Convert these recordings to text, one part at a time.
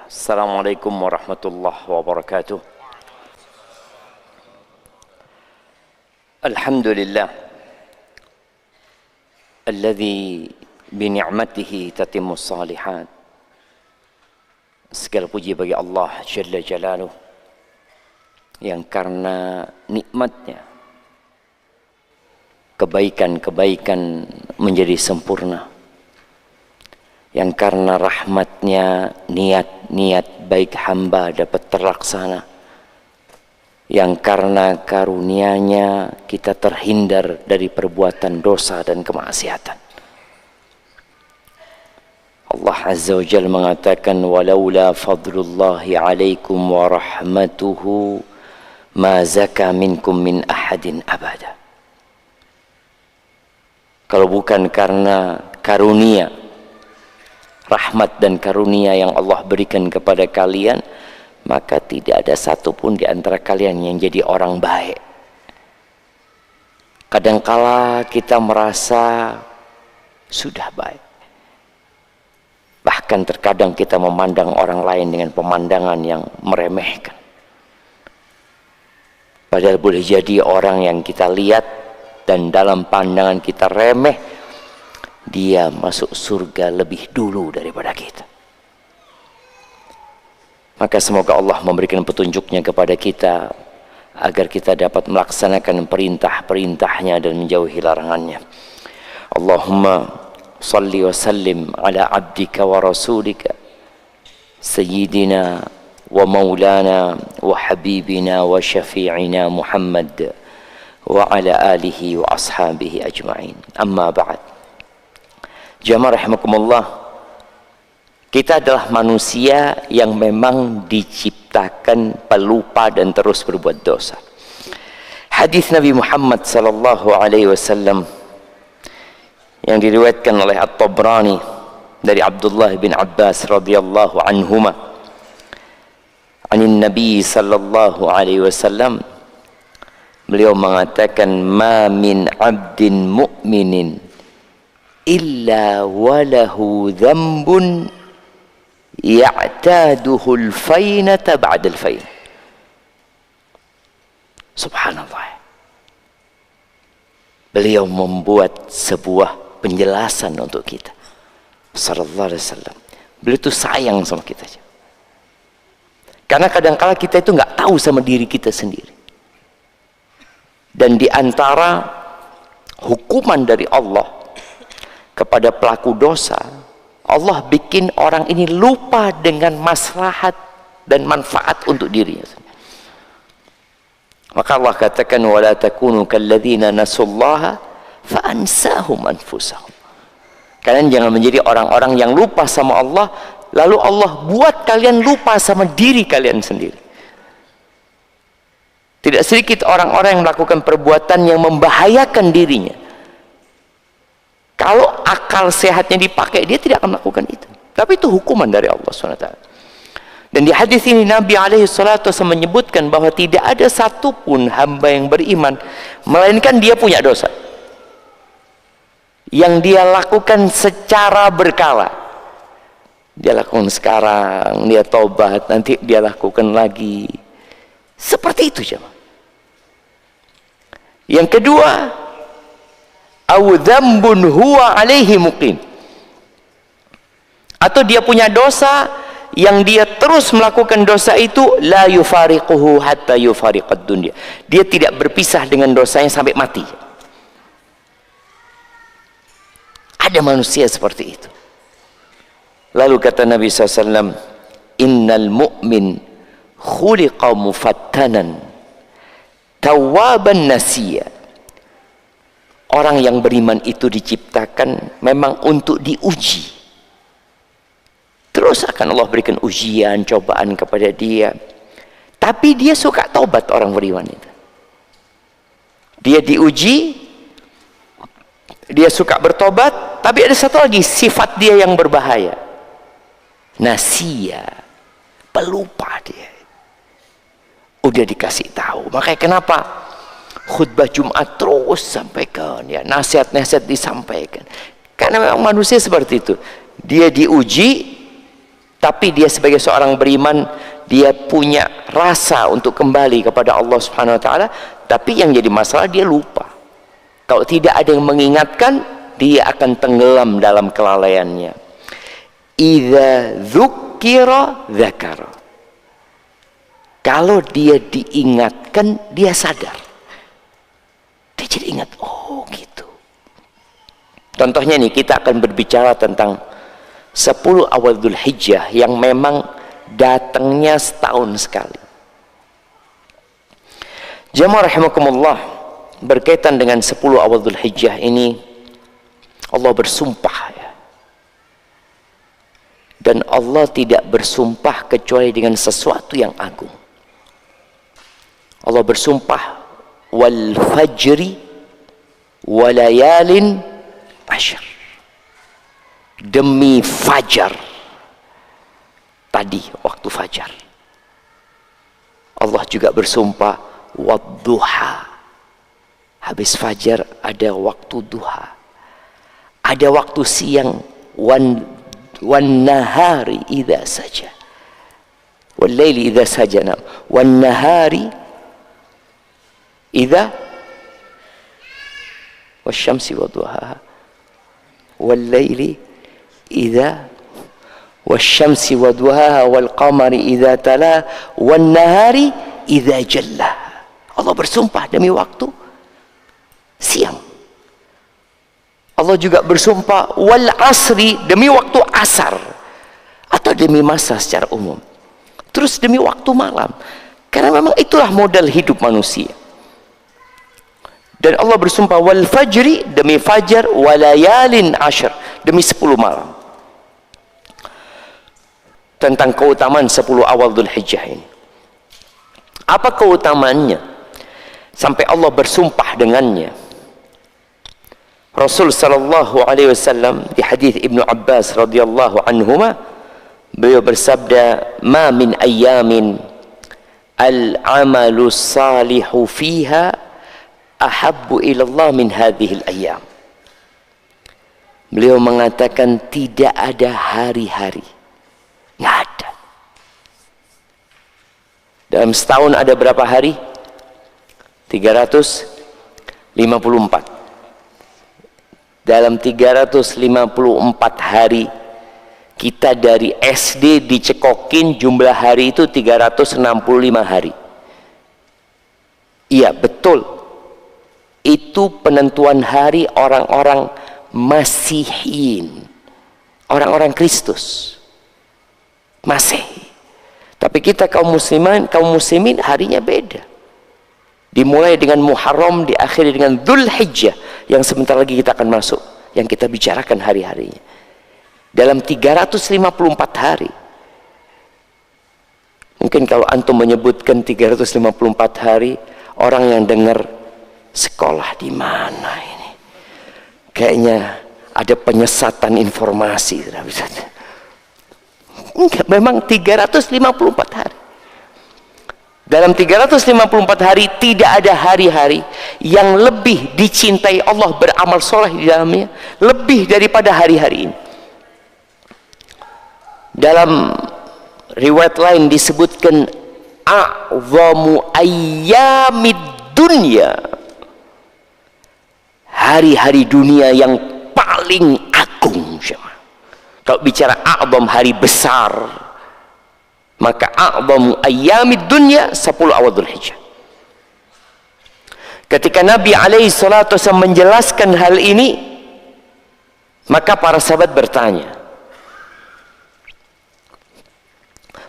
Assalamualaikum warahmatullahi wabarakatuh. Alhamdulillah alladzi bini'matihi tatimmus salihat. Segala puji bagi Allah Jalla Jalaluh yang karena nikmatnya kebaikan-kebaikan menjadi sempurna, yang karena rahmatnya niat-niat baik hamba dapat terlaksana, yang karena karunia-Nya kita terhindar dari perbuatan dosa dan kemaksiatan. Allah Azza wa Jalla mengatakan, walaula fadlullahi alaikum wa rahmatuhu ma zaka minkum min ahadin abada. Kalau bukan karena karunia, rahmat dan karunia yang Allah berikan kepada kalian, maka tidak ada satupun di antara kalian yang jadi orang baik. Kadangkala kita merasa sudah baik, bahkan terkadang kita memandang orang lain dengan pemandangan yang meremehkan. Padahal boleh jadi orang yang kita lihat dan dalam pandangan kita remeh, dia masuk surga lebih dulu daripada kita. Maka semoga Allah memberikan petunjuknya kepada kita agar kita dapat melaksanakan perintah-perintahnya dan menjauhi larangannya. Allahumma salli wa sallim ala abdika wa rasulika sayyidina wa maulana wa habibina wa syafi'ina Muhammad wa ala alihi wa ashabihi ajma'in. Amma ba'd. Jamaah rahimakumullah, kita adalah manusia yang memang diciptakan pelupa dan terus berbuat dosa. Hadis Nabi Muhammad sallallahu alaihi wasallam yang diriwayatkan oleh At-Tabrani dari Abdullah bin Abbas radhiyallahu anhuma, anin Nabi sallallahu alaihi wasallam, beliau mengatakan, ma min 'abdin mu'minin illa walahu dzambun ya'taduhu al-fainata ba'da al-fain. Subhanallah. Beliau membuat sebuah penjelasan untuk kita sallallahu alaihi wasallam. Beliau itu sayang sama kita, karena kadang-kala kita itu nggak tahu sama diri kita sendiri. Dan di antara hukuman dari Allah kepada pelaku dosa, Allah bikin orang ini lupa dengan maslahat dan manfaat untuk dirinya. Maka Allah katakan, wala takunu kalladzina nasullaha fa ansahum anfusahum. Kalian jangan menjadi orang-orang yang lupa sama Allah, lalu Allah buat kalian lupa sama diri kalian sendiri. Tidak sedikit orang-orang yang melakukan perbuatan yang membahayakan dirinya. Kalau akal sehatnya dipakai, dia tidak akan melakukan itu. Tapi itu hukuman dari Allah SWT. Dan di hadis ini Nabi SAW menyebutkan bahwa tidak ada satupun hamba yang beriman melainkan dia punya dosa yang dia lakukan secara berkala. Dia lakukan sekarang, dia tobat, nanti dia lakukan lagi. Seperti itu, jemaah. Yang kedua, au dzambun huwa alaihi muqim, atau dia punya dosa yang dia terus melakukan dosa itu, la yufariquhu hatta yufariqad dunya. Dia tidak berpisah dengan dosanya sampai mati. Ada manusia seperti itu. Lalu kata Nabi SAW, innal mu'min khuliqa mufattanan tawwaban nasiya. Orang yang beriman itu diciptakan memang untuk diuji. Terus akan Allah berikan ujian, cobaan kepada dia. Tapi dia suka taubat, orang beriman itu. Dia diuji, dia suka bertobat, tapi ada satu lagi sifat dia yang berbahaya. Nasiya, pelupa dia. Udah dikasih tahu. Makanya kenapa khutbah Jumat terus sampaikan, ya, nasihat-nasihat disampaikan. Karena memang manusia seperti itu. Dia diuji, Tapi dia sebagai seorang beriman, dia punya rasa untuk kembali kepada Allah Subhanahu wa taala, tapi yang jadi masalah dia lupa. Kalau tidak ada yang mengingatkan, dia akan tenggelam dalam kelalaiannya. Idza dzukira dzakara. Kalau dia diingatkan, dia sadar. Dia jadi ingat, oh gitu. Contohnya nih, kita akan berbicara tentang 10 awal Dzulhijjah yang memang datangnya setahun sekali. Jamaah rahimakumullah, berkaitan dengan 10 awal Dzulhijjah ini, Allah bersumpah ya. Dan Allah tidak bersumpah kecuali dengan sesuatu yang agung. Allah bersumpah, wal fajri walayalin ashr, demi fajar. Tadi waktu fajar. Allah juga bersumpah wadduha. Habis fajar ada waktu duha, ada waktu siang, wan nahari idza saja, wal laili idza sajana, wan nahari idza wasyamsi wadduhaha, wal laili idza wasyamsi wadduhaha, wal qamari idza tala, wan nahari idza jalla. Allah bersumpah demi waktu siang. Allah juga bersumpah wal asri, demi waktu asar, atau demi masa secara umum. Terus demi waktu malam, karena memang itulah modal hidup manusia. Dan Allah bersumpah wal fajri, demi fajar, walayalin ashr, demi 10 malam. Tentang keutamaan 10 awal Dzulhijjah ini, apa keutamaannya sampai Allah bersumpah dengannya? Rasul sallallahu alaihi wasallam di hadis Ibnu Abbas radhiyallahu anhuma, beliau bersabda, ma min ayyamin al-amalu salihu fiha ahabbu ila Allah min hadhil ayyam. Beliau mengatakan tidak ada hari-hari, nggak ada. Dalam setahun ada berapa hari? 354. Dalam 354 hari, kita dari SD dicekokin jumlah hari itu 365 hari. Iya betul, itu penentuan hari orang-orang Masihin, orang-orang Kristus Masehi. Tapi kita kaum muslimin harinya beda. Dimulai dengan Muharram, diakhiri dengan Dzulhijjah yang sebentar lagi kita akan masuk, yang kita bicarakan hari-harinya. Dalam 354 hari. Mungkin kalau antum menyebutkan 354 hari, orang yang dengar sekolah di mana ini? Kayaknya ada penyesatan informasi. Enggak, memang 354 hari. Dalam 354 hari tidak ada hari-hari yang lebih dicintai Allah beramal soleh di dalamnya lebih daripada hari-hari ini. Dalam riwayat lain disebutkan a'zamu ayyamid dunya, hari-hari dunia yang paling agung. Kalau bicara a'zam, hari besar, maka a'zamu ayyamid dunya 10 awal Dzulhijjah. Ketika Nabi alaihi salatu wasallam menjelaskan hal ini, maka para sahabat bertanya.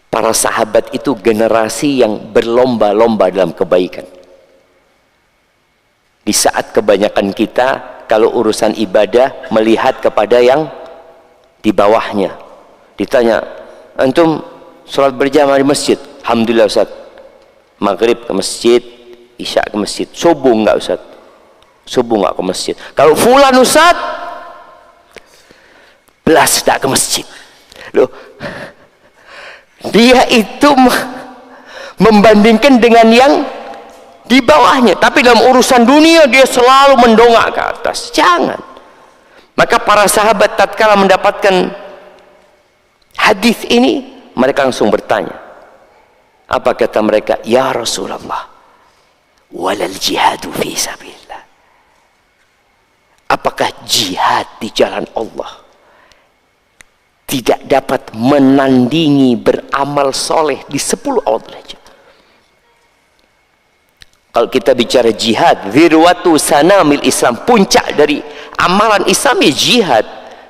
Para sahabat itu generasi yang berlomba-lomba dalam kebaikan. Di saat kebanyakan kita kalau urusan ibadah melihat kepada yang di bawahnya. Ditanya, antum sholat berjamaah di masjid? Alhamdulillah Ustaz. Maghrib ke masjid, isya ke masjid. Subuh enggak Ustaz? Subuh enggak ke masjid. Kalau fulan Ustaz, belas tak ke masjid. Loh, dia itu membandingkan dengan yang di bawahnya, tapi dalam urusan dunia dia selalu mendongak ke atas. Jangan. Maka para sahabat tatkala mendapatkan hadis ini, mereka langsung bertanya. Apa kata mereka? Ya Rasulullah, walal jihadu fi sabilillah. Apakah jihad di jalan Allah tidak dapat menandingi beramal soleh di 10 awal Dzulhijjah? Kalau kita bicara jihad, zirwatu sanamil Islam, puncak dari amalan Islam ya jihad.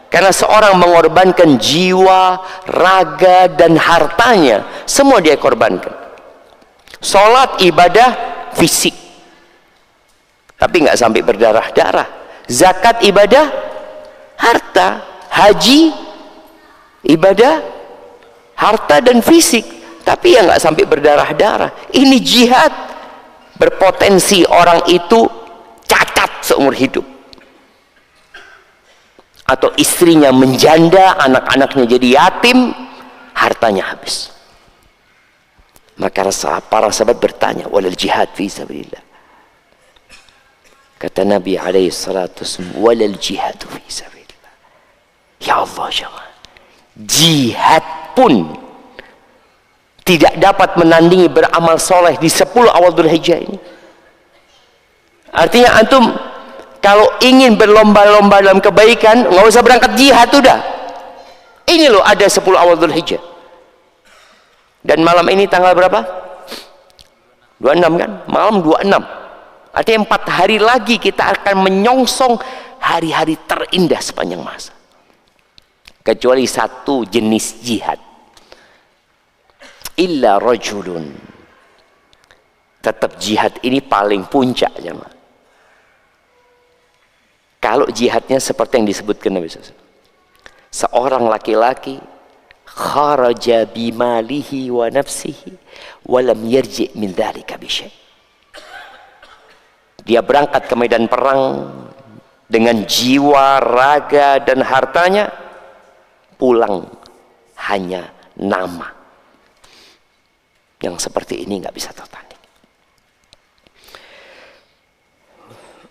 Karena seorang mengorbankan jiwa, raga, dan hartanya, semua dia korbankan. Salat ibadah fisik, tapi nggak sampai berdarah-darah. Zakat ibadah harta, haji ibadah harta dan fisik, tapi ya nggak sampai berdarah-darah. Ini jihad, berpotensi orang itu cacat seumur hidup, atau istrinya menjanda, anak-anaknya jadi yatim, hartanya habis. Maka para sahabat bertanya, walal jihad fi sabilillah. Kata Nabi alaihi salatu wasallam, walal jihad fi sabilillah. Ya Allah, jemaah, jihad pun tidak dapat menandingi beramal soleh di 10 awal Dzulhijjah ini. Artinya antum kalau ingin berlomba-lomba dalam kebaikan, nggak usah berangkat jihad, udah. Ini loh ada 10 awal Dzulhijjah. Dan malam ini tanggal berapa? 26 kan? Malam 26. Artinya 4 hari lagi kita akan menyongsong hari-hari terindah sepanjang masa. Kecuali satu jenis jihad. Illa rajulun. Tetap jihad ini paling puncak, jemaah. Kalau jihadnya seperti yang disebutkan Nabi SAW, seorang laki-laki kharaja bimalihi wa nafsihi wa lam yarji' min dzalika bi syai'. Dia berangkat ke medan perang dengan jiwa, raga, dan hartanya, pulang hanya nama. Yang seperti ini nggak bisa tertanding.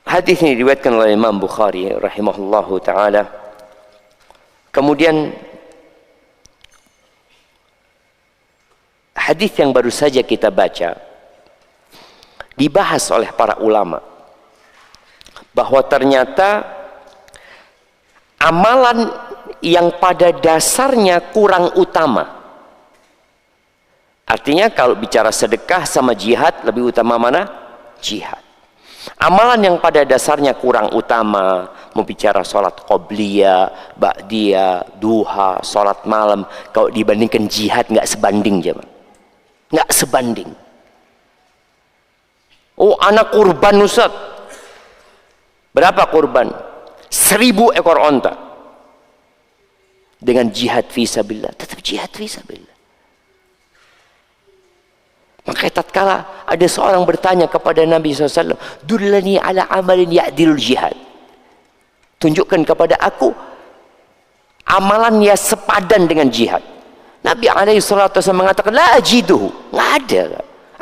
Hadis ini diriwayatkan oleh Imam Bukhari rahimahullahu taala. Kemudian hadis yang baru saja kita baca dibahas oleh para ulama bahwa ternyata amalan yang pada dasarnya kurang utama. Artinya kalau bicara sedekah sama jihad, lebih utama mana? Jihad. Amalan yang pada dasarnya kurang utama, mau bicara sholat qobliyah, ba'diyah, duha, sholat malam, kalau dibandingkan jihad nggak sebanding, jemaah. Nggak sebanding. Oh, anak kurban Ustaz. Berapa kurban? 1000 ekor onta. Dengan jihad fisabilillah, tetap jihad fisabilillah. Maka tatkala ada seorang bertanya kepada Nabi SAW, dullani ala amalin ya'dilul jihad. Tunjukkan kepada aku amalan yang sepadan dengan jihad. Nabi SAW mengatakan, la ajiduhu. Nggak ada.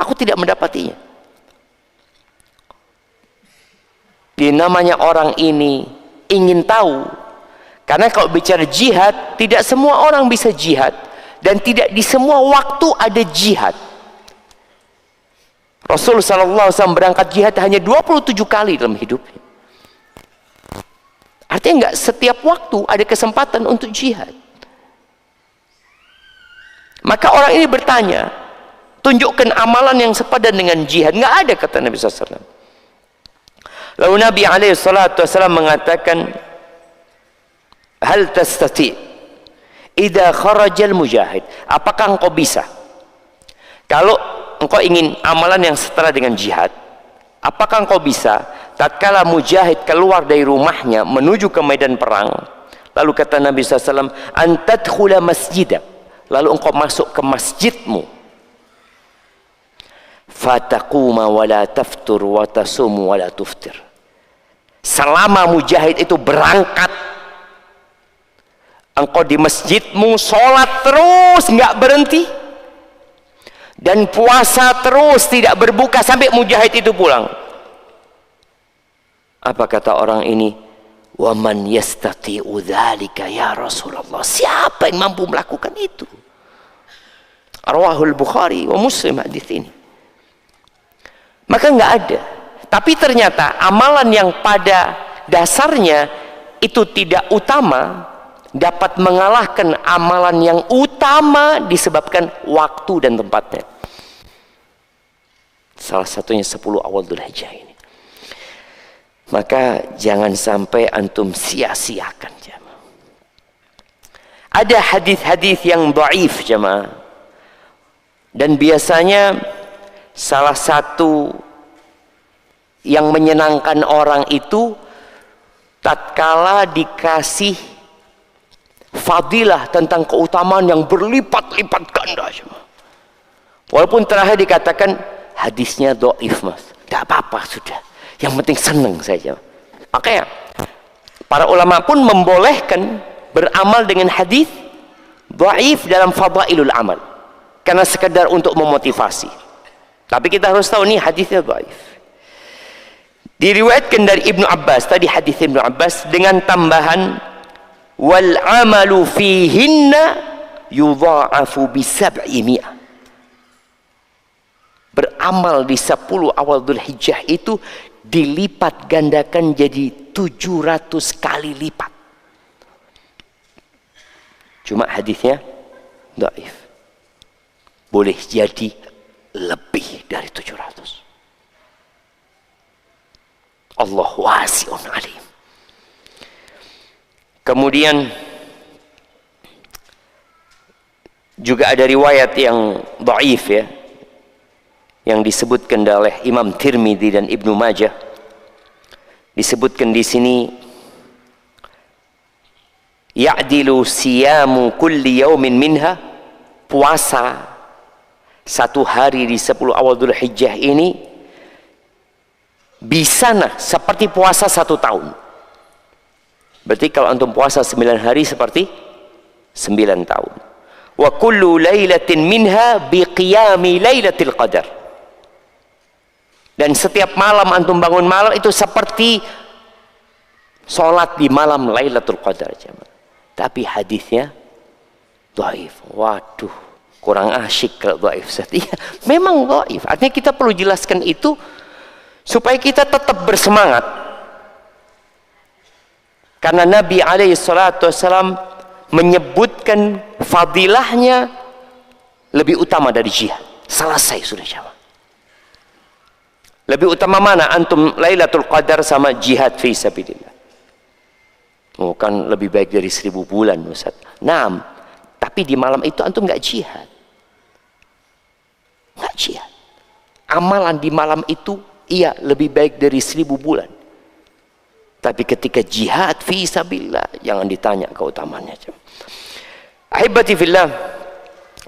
Aku tidak mendapatinya. Dia namanya orang ini ingin tahu. Karena kalau bicara jihad, tidak semua orang bisa jihad. Dan tidak di semua waktu ada jihad. Rasul SAW berangkat jihad hanya 27 kali dalam hidupnya. Artinya enggak setiap waktu ada kesempatan untuk jihad. Maka orang ini bertanya, tunjukkan amalan yang sepadan dengan jihad. Enggak ada, kata Nabi SAW. Lalu Nabi SAW mengatakan, hal tastati idza kharajal mujahid, apakah engkau bisa kalau engkau ingin amalan yang setara dengan jihad, apakah engkau bisa tatkala mujahid keluar dari rumahnya menuju ke medan perang, lalu kata Nabi SAW, antadkhula masjidak, lalu engkau masuk ke masjidmu, fataquma wala taftur wa tasumu wala tuftir, selama mujahid itu berangkat, engkau di masjidmu sholat terus nggak berhenti dan puasa terus tidak berbuka sampai mujahid itu pulang. Apa kata orang ini? Wa man yastati'u dzalika ya Rasulullah. Siapa yang mampu melakukan itu? Rawahul Bukhari wa Muslim hadis ini. Maka enggak ada. Tapi ternyata amalan yang pada dasarnya itu tidak utama dapat mengalahkan amalan yang utama disebabkan waktu dan tempatnya. Salah satunya 10 awal Dzulhijjah ini. Maka jangan sampai antum sia-siakan jemaah. Ada hadis-hadis yang dhaif jemaah. Dan biasanya salah satu yang menyenangkan orang itu tatkala dikasih fadilah tentang keutamaan yang berlipat-lipat ganda. Walaupun terakhir dikatakan hadisnya dhaif mas, tidak apa-apa sudah, yang penting senang saja. Makanya para ulama pun membolehkan beramal dengan hadis dhaif dalam fadailul amal karena sekedar untuk memotivasi. Tapi kita harus tahu nih hadisnya dhaif. Diriwayatkan dari Ibnu Abbas, tadi hadis Ibnu Abbas dengan tambahan wal amalu fihinna yudha'afu bi 700. Beramal di 10 awal Dzulhijjah itu dilipat gandakan jadi 700 kali lipat. Cuma hadisnya dhaif. Boleh jadi lebih dari 700. Allah wasi'un alim. Kemudian juga ada riwayat yang dhaif ya, yang disebutkan oleh Imam Tirmidzi dan Ibnu Majah. Disebutkan di sini ya'dilu siyamu kulli yaumin minha, puasa satu hari di 10 awal Dzulhijjah ini bisana seperti puasa 1 tahun. Berarti kalau antum puasa 9 hari seperti 9 tahun. Wa kullu lailatin minha biqiyami lailatul qadar. Dan setiap malam antum bangun malam itu seperti sholat di malam Lailatul Qadar. Tapi hadisnya dhaif. Waduh, kurang asyik kalau dhaif. Iya, memang dhaif. Artinya kita perlu jelaskan itu supaya kita tetap bersemangat. Karena Nabi SAW menyebutkan fadilahnya lebih utama dari jihad. Selesai sudah jawab. Lebih utama mana antum Lailatul Qadar sama jihad fi sabilillah? Oh, kan lebih baik dari 1000 bulan Ustaz. Naam, tapi di malam itu antum nggak jihad. Nggak jihad. Amalan di malam itu iya lebih baik dari 1000 bulan. Tapi ketika jihad fi sabilillah jangan ditanya keutamaannya. Ahibati fillah,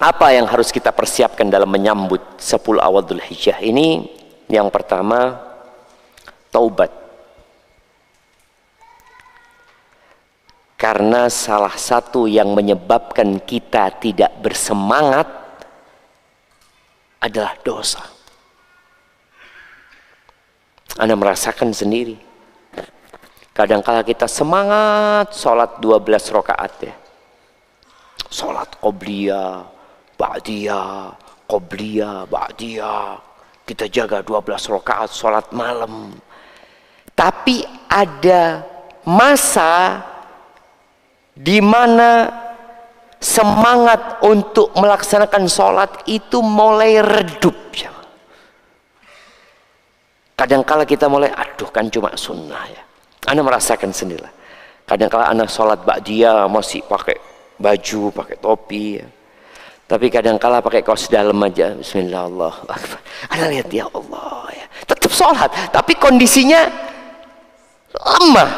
apa yang harus kita persiapkan dalam menyambut 10 awal Dzulhijjah ini? Yang pertama, taubat. Karena salah satu yang menyebabkan kita tidak bersemangat adalah dosa. Anda merasakan sendiri. Kadangkala kita semangat sholat 12 rakaat ya. Sholat qobliyah, ba'diyah, qobliyah, ba'diyah. Kita jaga 12 rakaat sholat malam. Tapi ada masa di mana semangat untuk melaksanakan sholat itu mulai redup. Kadangkala kita mulai, aduh kan cuma sunnah ya. Anda merasakan sendiri. Kadangkala anak sholat ba'diyah masih pakai baju, pakai topi ya. Tapi kadangkala pakai kaos dalam aja. Bismillahirrahmanirrahim. Anda lihat ya Allah ya. Tetap sholat, tapi kondisinya lemah.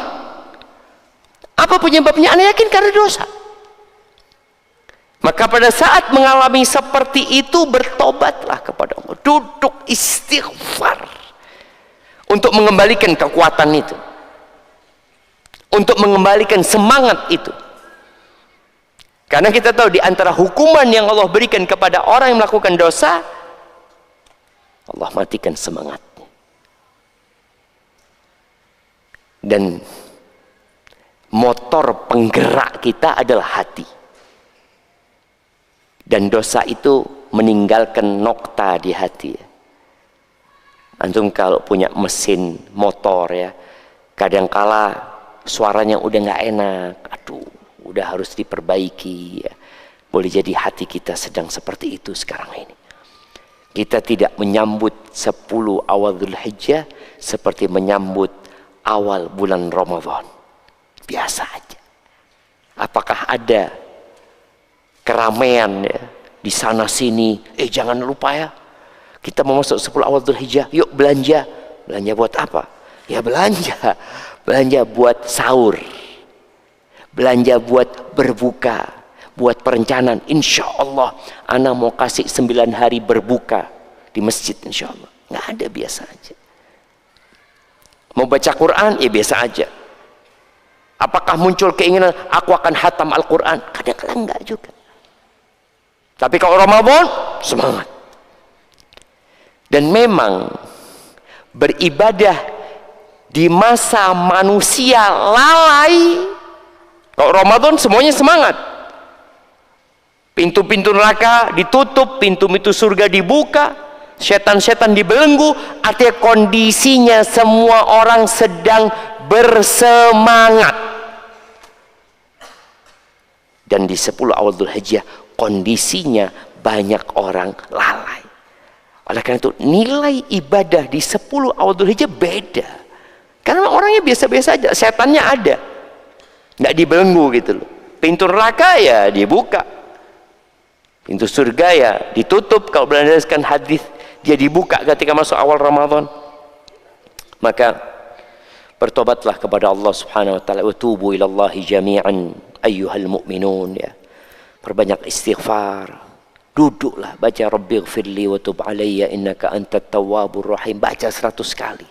Apa penyebabnya? Anda yakin karena dosa. Maka pada saat mengalami seperti itu bertobatlah kepada Allah. Duduk istighfar untuk mengembalikan kekuatan itu. Untuk mengembalikan semangat itu. Karena kita tahu di antara hukuman yang Allah berikan kepada orang yang melakukan dosa, Allah matikan semangatnya. Dan motor penggerak kita adalah hati. Dan dosa itu meninggalkan nokta di hati. Antum kalau punya mesin motor ya, kadangkala suaranya udah nggak enak, aduh, udah harus diperbaiki ya. Boleh jadi hati kita sedang seperti itu sekarang ini. Kita tidak menyambut 10 awal Dzulhijjah seperti menyambut awal bulan Ramadan. Biasa aja. Apakah ada keramaian ya, di sana sini? Jangan lupa ya, kita mau masuk 10 awal Dzulhijjah, yuk belanja. Belanja buat apa? Ya belanja buat sahur, belanja buat berbuka, buat perencanaan. Insya Allah ana mau kasih 9 hari berbuka di masjid, insya Allah. Nggak ada, biasa aja. Mau baca Quran, ya biasa aja. Apakah muncul keinginan aku akan hatam Al-Quran? Kadang-kadang enggak juga. Tapi kalau Ramadan, semangat. Dan memang beribadah di masa manusia lalai, kalau Ramadan semuanya semangat. Pintu-pintu neraka ditutup, pintu-pintu surga dibuka, setan-setan dibelenggu. Artinya kondisinya semua orang sedang bersemangat. Dan di 10 awal Dzulhijjah kondisinya banyak orang lalai. Oleh karena itu nilai ibadah di 10 awal Dzulhijjah beda. Karena orangnya biasa-biasa aja, setannya ada, nggak dibelenggu gitu loh. Pintu neraka ya dibuka, pintu surga ya ditutup. Kalau berdasarkan hadis, dia dibuka ketika masuk awal Ramadan. Maka bertobatlah kepada Allah Subhanahu wa taala. Wa tubu ilallahi jami'an ayyuhal mu'minun ya. Perbanyak istighfar. Duduklah baca Rabbighfirli wa tub alayya innaka antat tawwabur rahim. Baca 100 kali.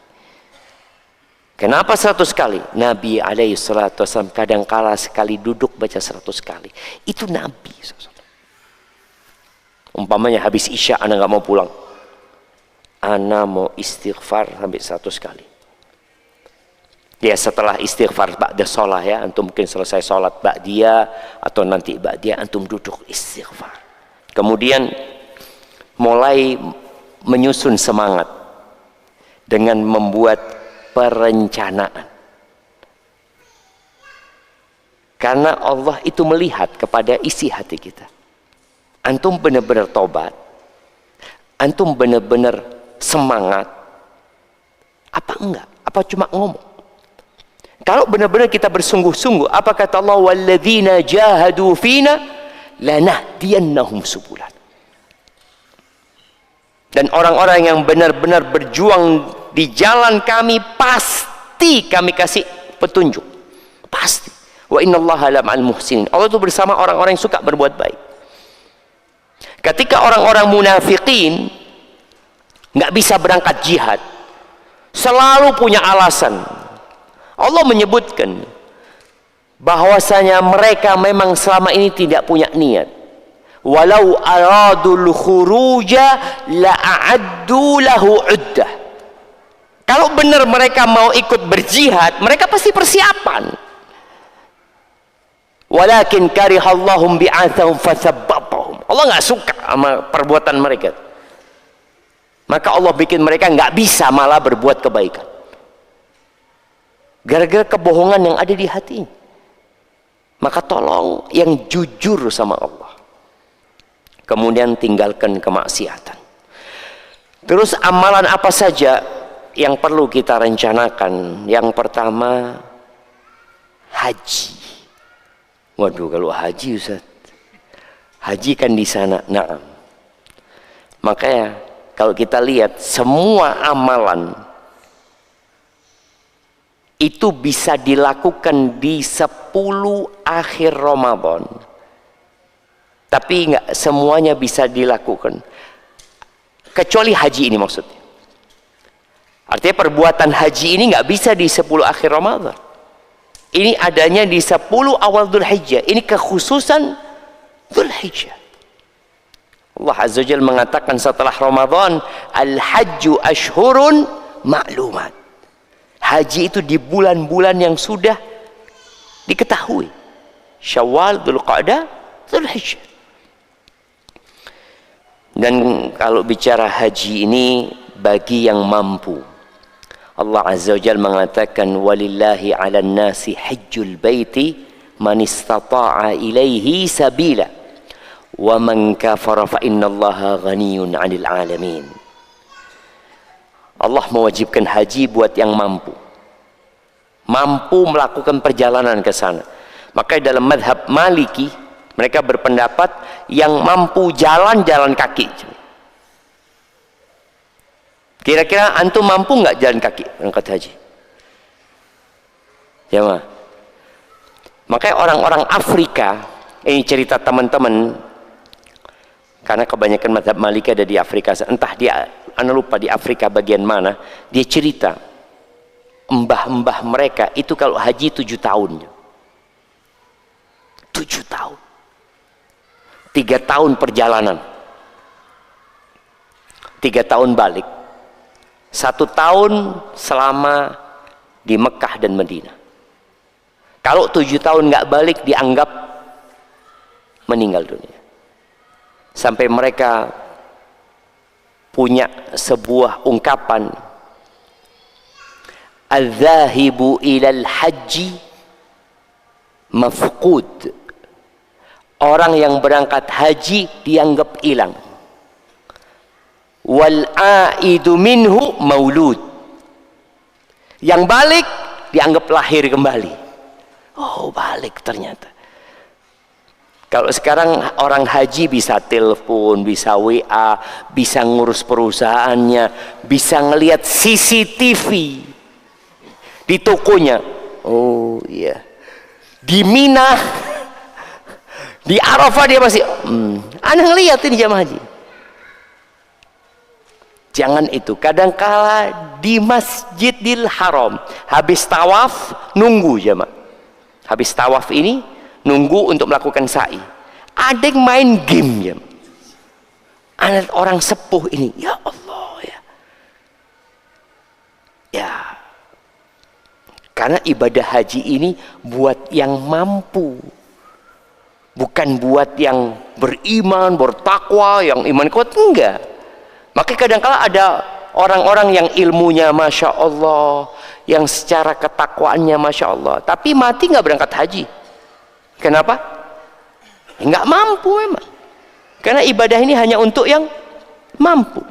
Kenapa 100 kali? Nabi alaihi salatu wasallam kadangkala sekali duduk baca 100 kali. Itu Nabi. Umpamanya habis Isya ana nggak mau pulang, ana mau istighfar sampai 100 kali. Ya setelah istighfar ba'da sholat ya, antum mungkin selesai sholat ba'diyah atau nanti ba'diyah antum duduk istighfar. Kemudian mulai menyusun semangat dengan membuat perencanaan. Karena Allah itu melihat kepada isi hati kita. Antum benar-benar tobat, antum benar-benar semangat, apa enggak? Apa cuma ngomong? Kalau benar-benar kita bersungguh-sungguh, apa kata Allah? Walladzina jahadu fina lanahdiyannahum subulan. Dan orang-orang yang benar-benar berjuang di jalan kami, pasti kami kasih petunjuk. Pasti. Wa innallaha lama'al muhsinin. Allah itu bersama orang-orang yang suka berbuat baik. Ketika orang-orang munafikin nggak bisa berangkat jihad, selalu punya alasan. Allah menyebutkan bahwasanya mereka memang selama ini tidak punya niat. Walau aradul khuruja la'addu lahu uddah. Kalau benar mereka mau ikut berjihad, mereka pasti persiapan. Walakin karihallahum bi'athahum fathabbatahum. Allah nggak suka sama perbuatan mereka. Maka Allah bikin mereka nggak bisa malah berbuat kebaikan. Gara-gara kebohongan yang ada di hati. Maka tolong yang jujur sama Allah. Kemudian tinggalkan kemaksiatan. Terus amalan apa saja yang perlu kita rencanakan? Yang pertama, haji. Waduh, kalau haji Ustaz, haji kan di sana. Nah, makanya kalau kita lihat semua amalan itu bisa dilakukan di 10 akhir Ramadan, tapi nggak semuanya bisa dilakukan kecuali haji ini maksudnya. Artinya perbuatan haji ini nggak bisa di 10 akhir Ramadan. Ini adanya di 10 awal Dzulhijjah. Ini kekhususan Dzulhijjah. Allah Azza wa Jalla mengatakan setelah Ramadan, al-hajju ashhurun ma'lumat. Haji itu di bulan-bulan yang sudah diketahui. Syawal, Dzulqa'dah, Dzulhijjah. Dan kalau bicara haji ini bagi yang mampu, Allah Azza wa Jalla mengatakan walillahi 'alan nasi hajjul baiti man istata'a ilaihi sabila wa man kafara fa innallaha ghaniyyun 'anil 'alamin. Allah mewajibkan haji buat yang mampu melakukan perjalanan ke sana. Maka dalam madhab Maliki mereka berpendapat yang mampu jalan kaki. Kira-kira antum mampu nggak jalan kaki berangkat haji? Ya mah. Makanya orang-orang Afrika, ini cerita teman-teman, karena kebanyakan madhab Maliki ada di Afrika, entah dia, anda lupa di Afrika bagian mana, dia cerita mbah-mbah mereka itu kalau haji 7 tahun. 7 tahun. 3 tahun perjalanan. 3 tahun balik. 1 tahun selama di Mekah dan Madinah. Kalau 7 tahun nggak balik dianggap meninggal dunia. Sampai mereka punya sebuah ungkapan, al-zahibu ilal haji mafqud. Orang yang berangkat haji dianggap hilang. Wal aidu minhu maulud. Yang balik dianggap lahir kembali. Oh, balik ternyata. Kalau sekarang orang haji bisa telepon, bisa WA, bisa ngurus perusahaannya, bisa ngelihat CCTV di tokonya. Oh iya. Di Mina, di Arafah dia masih Anda ngelihat ini jamaah haji. Jangan itu, kadangkala di Masjidil Haram habis tawaf nunggu jamaah. Habis tawaf ini nunggu untuk melakukan sa'i. Ada yang main game ya. Anak orang sepuh ini, ya Allah ya. Ya. Karena ibadah haji ini buat yang mampu. Bukan buat yang beriman, bertakwa, yang iman kuat, enggak. Maka kadang-kala ada orang-orang yang ilmunya Masya Allah, yang secara ketakwaannya Masya Allah, tapi mati nggak berangkat haji. Kenapa? Nggak mampu memang. Karena ibadah ini hanya untuk yang mampu.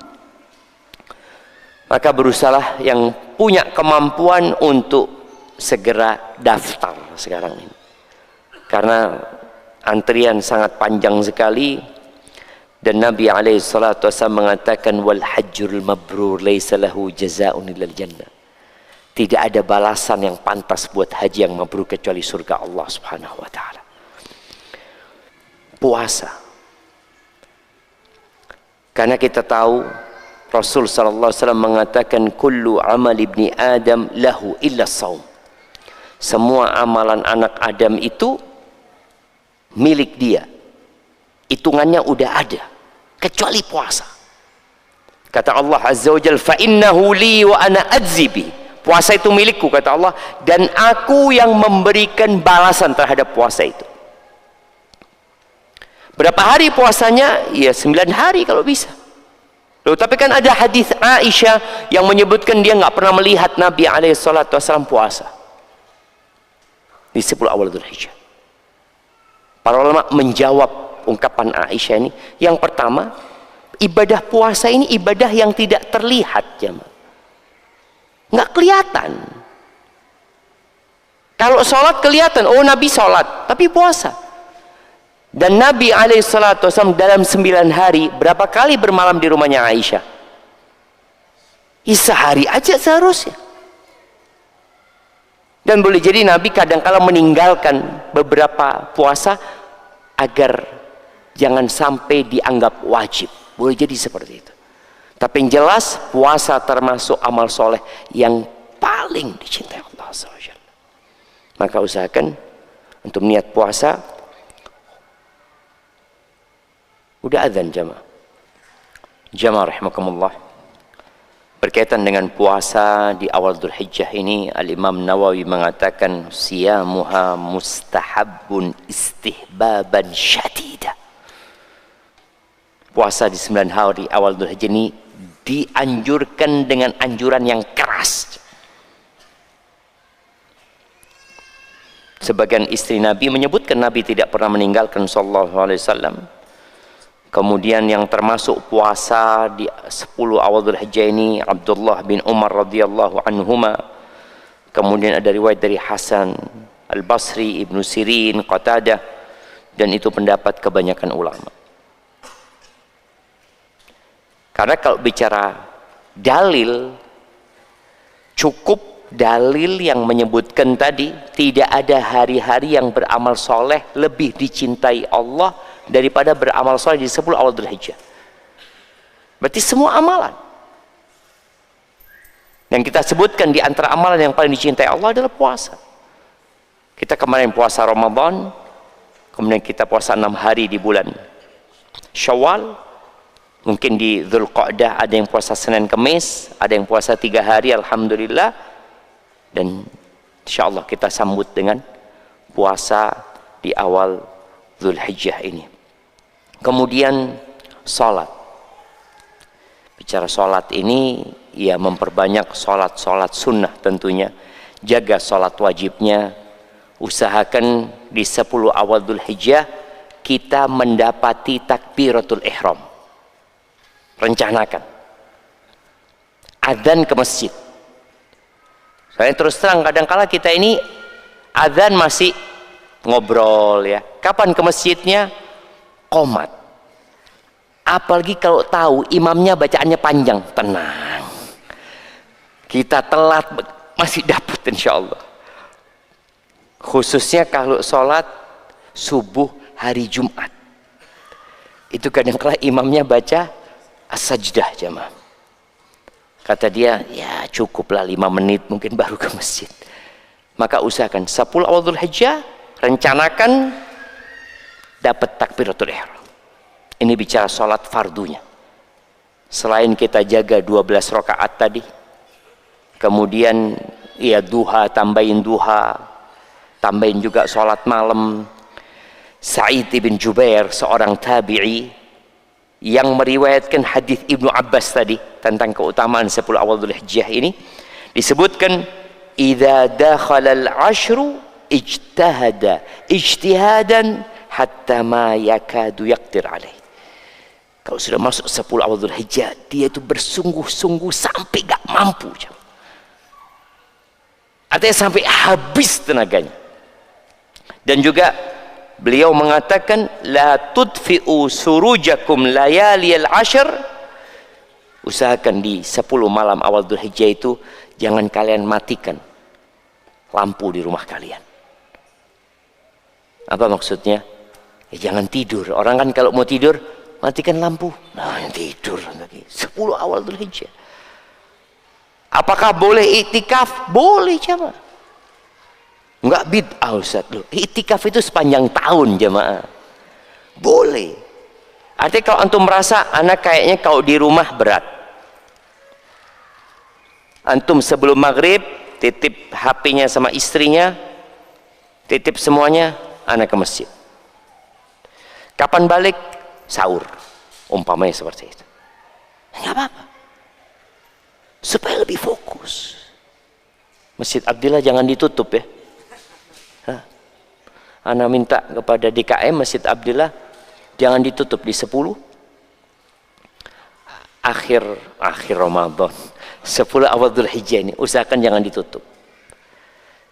Maka berusahalah yang punya kemampuan untuk segera daftar sekarang ini. Karena antrian sangat panjang sekali. Dan Nabi SAW mengatakan wal hajjul mabrur laisa lahu jazaa'un illal jannah. Tidak ada balasan yang pantas buat haji yang mabrur kecuali surga Allah Subhanahu wa taala. Puasa. Karena kita tahu Rasul sallallahu alaihi wasallam mengatakan kullu amal ibni Adam lahu illa shaum. Semua amalan anak Adam itu milik dia. Hitungannya udah ada kecuali puasa. Kata Allah Azza wa Jalla fa innahu li wa ana adzibi. Puasa itu milikku kata Allah dan aku yang memberikan balasan terhadap puasa itu. Berapa hari puasanya? Ya 9 hari kalau bisa. Loh, tapi kan ada hadis Aisyah yang menyebutkan dia nggak pernah melihat Nabi SAW puasa di 10 awal Dzulhijjah. Para ulama menjawab ungkapan Aisyah ini. Yang pertama, ibadah puasa ini ibadah yang tidak terlihat jemaah. Nggak kelihatan. Kalau sholat kelihatan, oh Nabi sholat, tapi puasa. Dan Nabi SAW dalam 9 hari berapa kali bermalam di rumahnya Aisyah? Sehari aja seharusnya. Dan boleh jadi Nabi kadang-kala meninggalkan beberapa puasa agar jangan sampai dianggap wajib. Boleh jadi seperti itu. Tapi yang jelas puasa termasuk amal soleh yang paling dicintai Allah SWT. Maka usahakan untuk niat puasa. Udah azan jamaah. Jamaah rahimakumullah. Berkaitan dengan puasa di awal Dzulhijjah ini, Al-Imam Nawawi mengatakan siyamuha mustahabbun istihbaban syadida. Puasa di 9 hari awal Dzulhijjah ini dianjurkan dengan anjuran yang keras. Sebagian istri Nabi menyebutkan Nabi tidak pernah meninggalkan sallallahu alaihi wasallam. Kemudian yang termasuk puasa di 10 awal Dzulhijjah ini Abdullah bin Umar radhiyallahu anhuma. Kemudian ada riwayat dari Hasan Al-Basri, Ibnu Sirin, Qatadah, dan itu pendapat kebanyakan ulama. Karena kalau bicara dalil, cukup dalil yang menyebutkan tadi tidak ada hari-hari yang beramal soleh lebih dicintai Allah daripada beramal soleh di 10 awal Dzulhijjah. Berarti semua amalan yang kita sebutkan di antara amalan yang paling dicintai Allah adalah puasa. Kita kemarin puasa Ramadan, kemudian kita puasa 6 hari di bulan Syawal, mungkin di Dzulqa'dah ada yang puasa Senin Kemis, ada yang puasa 3 hari, alhamdulillah. Dan insyaallah kita sambut dengan puasa di awal Dzulhijjah ini. Kemudian sholat. Bicara sholat ini, ya memperbanyak sholat sunnah tentunya. Jaga sholat wajibnya. Usahakan di 10 awal Dzulhijjah kita mendapati takbiratul ihram. Rencanakan adzan ke masjid. Saya terus terang, kadang-kala kita ini adzan masih ngobrol ya. Kapan ke masjidnya? Qomat. Apalagi kalau tahu imamnya bacaannya panjang, tenang. Kita telat masih dapat insyaallah. Khususnya kalau sholat subuh hari Jumat. Itu kadang-kala imamnya baca as-sajdah jamaah. Kata dia, ya cukuplah 5 menit mungkin baru ke masjid. Maka usahakan 10 awal Dzulhijjah, rencanakan dapat takbiratul ihram. Ini bicara sholat fardunya. Selain kita jaga 12 rakaat tadi, kemudian ya duha, tambahin juga sholat malam. Sa'id bin Jubair, seorang tabi'i yang meriwayatkan hadis Ibnu Abbas tadi tentang keutamaan 10 awal Dzulhijjah ini, disebutkan idza dakhala al-'ashru ijtahada ijtihadan hatta ma yakadu yaqdir alaih. Kalau sudah masuk 10 awal Dzulhijjah, dia itu bersungguh-sungguh sampai gak mampu. Artinya sampai habis tenaganya. Dan juga beliau mengatakan la tudfi'u surujakum layaliyal 'ashr. Usahakan di 10 malam awal Dzulhijjah itu jangan kalian matikan lampu di rumah kalian. Apa maksudnya? Ya jangan tidur. Orang kan kalau mau tidur matikan lampu, nah tidur lagi. 10 awal Dzulhijjah. Apakah boleh iktikaf? Boleh jemaah. Enggak bid'ah Ustaz loh. Iktikaf itu sepanjang tahun jemaah. Boleh. Artinya kalau antum merasa anak kayaknya kalau di rumah berat, antum sebelum maghrib titip HP-nya sama istrinya, titip semuanya, anak ke masjid. Kapan balik? Sahur, umpamanya seperti itu. Nggak apa-apa, supaya lebih fokus. Masjid Abdillah jangan ditutup ya. Ana minta kepada DKM Masjid Abdillah jangan ditutup di 10 akhir Ramadan, 10 awal Dzulhijjah ini usahakan jangan ditutup.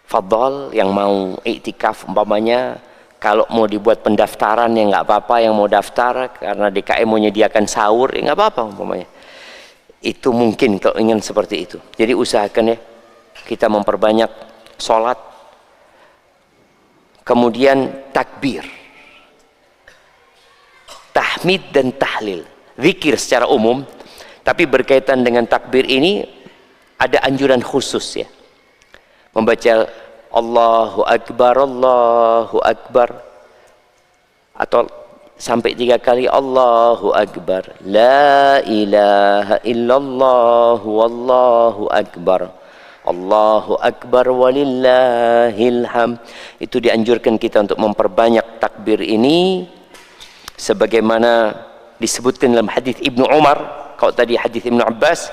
Fadhal yang mau iktikaf umpamanya, kalau mau dibuat pendaftaran ya nggak apa-apa, yang mau daftar karena DKM mau menyediakan sahur ya nggak apa-apa umpamanya. Itu mungkin kalau ingin seperti itu. Jadi usahakan ya kita memperbanyak sholat, kemudian takbir, tahmid dan tahlil, zikir secara umum. Tapi berkaitan dengan takbir ini ada anjuran khusus ya, membaca Allahu Akbar, Allahu Akbar, atau sampai 3 kali Allahu Akbar, la ilaha illallah wallahu akbar, Allahu Akbar walillahil hamd. Itu dianjurkan kita untuk memperbanyak takbir ini sebagaimana disebutkan dalam hadis Ibnu Umar. Kalau tadi hadis Ibnu Abbas,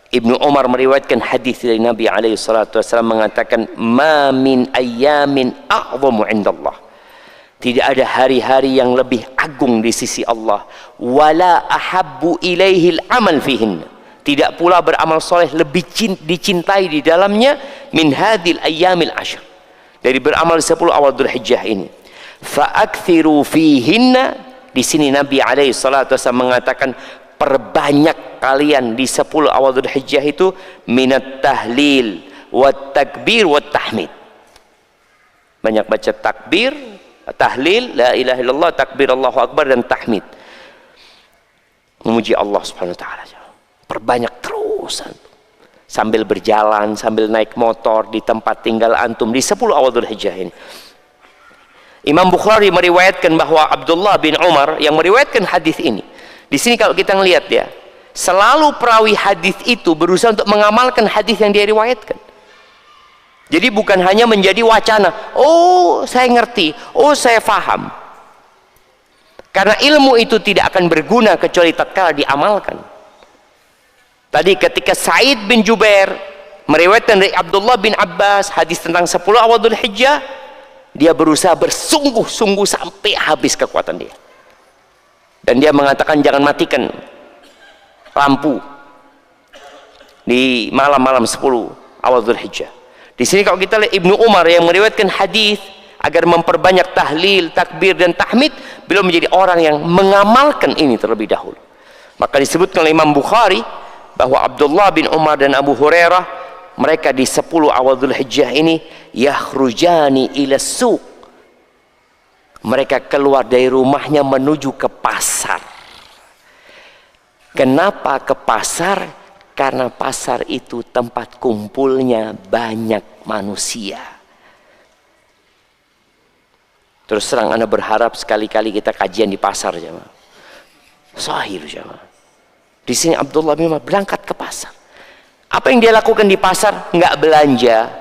Ibnu Umar meriwayatkan hadis dari Nabi alaihi salatu wasallam mengatakan, ma min ayyamin a'zamu indallah, tidak ada hari-hari yang lebih agung di sisi Allah, wala ahabbu ilaihil amal fihin, tidak pula beramal soleh lebih dicintai di dalamnya, min hadhil ayyamil ashr, dari beramal 10 awal Dzulhijjah ini. Fa'akthiru fihinna, di sini Nabi alaihi salatu wasallam mengatakan, perbanyak kalian di 10 awal Dzulhijjah itu minat tahlil wat takbir wat tahmid, banyak baca takbir, tahlil, la ilaha illallah, takbir Allahu Akbar, dan tahmid, memuji Allah subhanahu wa ta'ala. Perbanyak terus sambil berjalan, sambil naik motor, di tempat tinggal antum di 10 awal Dzulhijjah ini. Imam Bukhari meriwayatkan bahwa Abdullah bin Umar yang meriwayatkan hadis ini. Di sini kalau kita ngelihat ya, selalu perawi hadis itu berusaha untuk mengamalkan hadis yang dia riwayatkan. Jadi bukan hanya menjadi wacana, oh saya ngerti, oh saya faham. Karena ilmu itu tidak akan berguna kecuali tatkala diamalkan. Tadi ketika Sa'id bin Jubair meriwayatkan dari Abdullah bin Abbas hadis tentang 10 awal Dzulhijjah, dia berusaha bersungguh-sungguh sampai habis kekuatan dia. Dan dia mengatakan jangan matikan lampu di malam-malam 10 awal Dzulhijjah. Di sini kalau kita lihat Ibnu Umar yang meriwayatkan hadis agar memperbanyak tahlil, takbir dan tahmid, beliau menjadi orang yang mengamalkan ini terlebih dahulu. Maka disebutkan oleh Imam Bukhari bahwa Abdullah bin Umar dan Abu Hurairah, mereka di 10 awal Dzulhijjah ini yakhrujani ila suq, mereka keluar dari rumahnya menuju ke pasar. Kenapa ke pasar? Karena pasar itu tempat kumpulnya banyak manusia. Terus terang Anda berharap sekali-kali kita kajian di pasar, jemaah. Sahih, jemaah. Di sini Abdullah bin Umar berangkat ke pasar. Apa yang dia lakukan di pasar? Enggak belanja,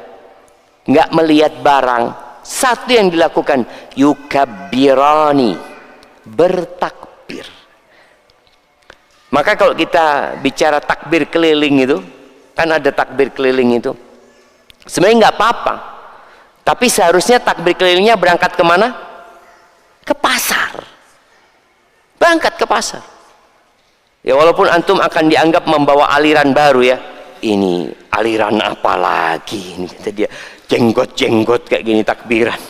enggak melihat barang. Satu yang dilakukan, yukabbirani, bertakbir. Maka kalau kita bicara takbir keliling itu, kan ada takbir keliling itu, sebenarnya nggak apa-apa, tapi seharusnya takbir kelilingnya berangkat kemana? Ke pasar. Berangkat ke pasar. Ya walaupun antum akan dianggap membawa aliran baru ya. Ini aliran apa lagi? Ini kata dia, jenggot-jenggot kayak gini takbiran.